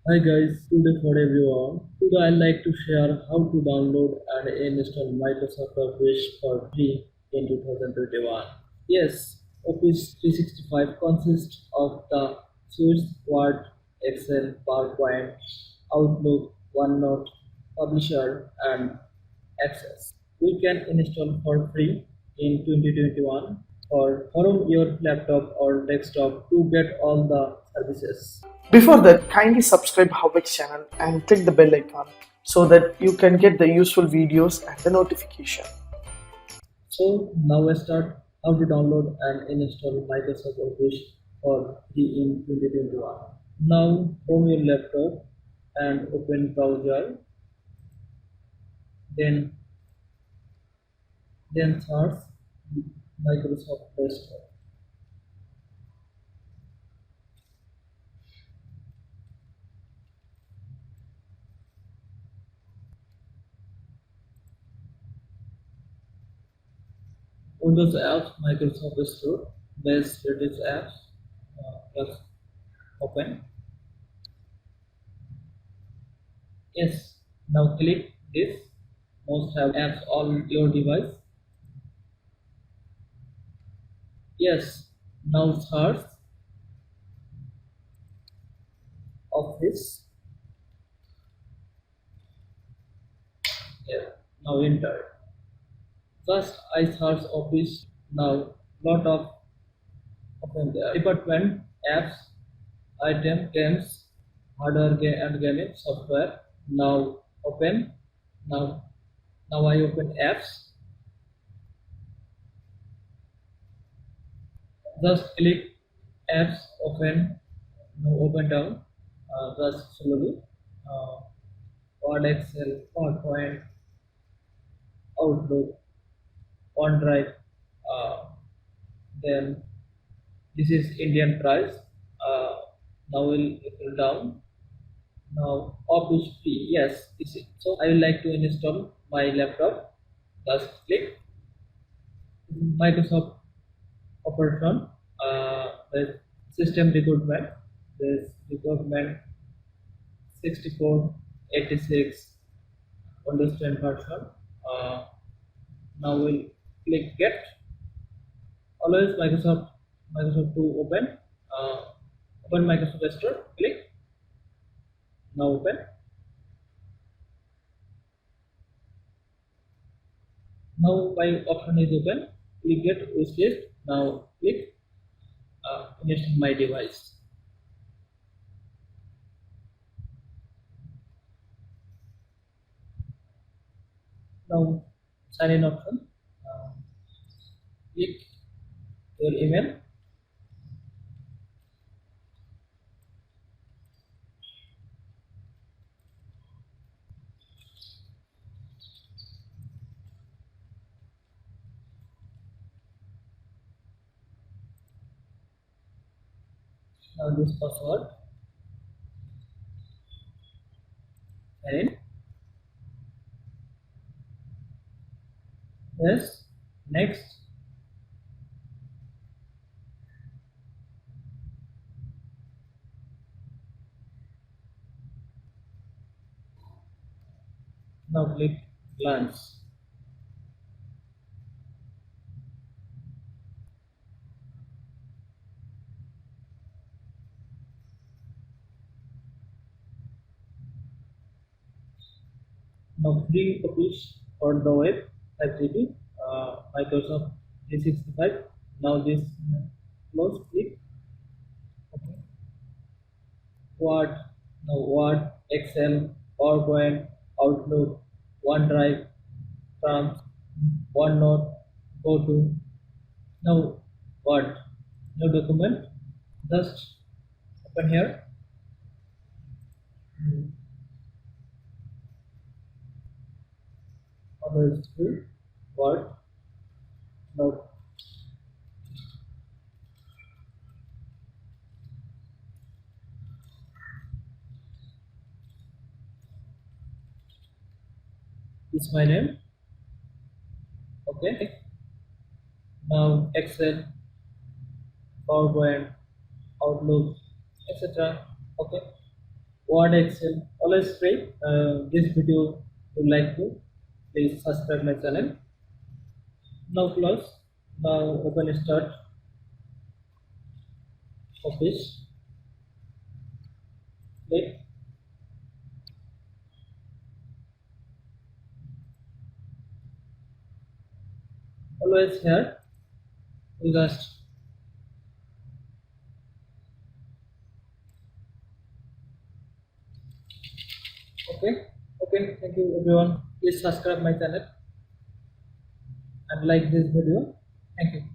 Hi guys, today for everyone. Today I'd like to share how to download and install Microsoft Office for free in 2021. Yes, Office 365 consists of the suites Word, Excel, PowerPoint, Outlook, OneNote, Publisher, and Access. We can install for free in 2021 or from your laptop or desktop to get all the services. Before that, kindly subscribe Havek's channel and click the bell icon so that you can get the useful videos and the notification. So now let's start how to download and install Microsoft Office for free in 2021. Now from your laptop and open browser, then search Microsoft Play Store. Windows apps, Microsoft Store, best rated apps, just open. Yes, now click this. Most have apps on your device. Yes, now search Office. Yeah, now enter. First, I search Office. Now, lot of open there. Department, apps, item, games, hardware and gaming software. Now open. Now, I open apps. Just click apps. Open. Now open down. Just slowly. Uh, Word, Excel, PowerPoint, Outlook, OneDrive. Uh, then this is Indian price. Uh, now we'll scroll down. Now Office free. Yes, this is. So I would like to install my laptop. Just click Microsoft operation. The system recruitment. This recruitment 6486 Windows 10 version. Uh, Now we'll click get. Always Microsoft to open. Uh, Open Microsoft Store. Click. Now open. Now my option is open. Click get wish list. Now click install my device. Now sign in option. Uh, Click your email. Now this password. Sign in. Yes. Next. Now click launch. Now free copies for the web 5 GB. Microsoft 365. Now this close. Click. Okay. Word. Now Word, Excel, PowerPoint, Outlook, OneDrive, Trump, OneNote, Go to. Now what? New document. Just open here. Other screen. Word. Now this is my name. Okay. Now Excel, PowerPoint, Outlook, etc. Okay. Word, Excel, always free. This video you like to, please subscribe my channel. Now close. Now open start office. Click. Always here. You just okay. Okay. Thank you everyone. Please subscribe my channel and like this video. Thank you.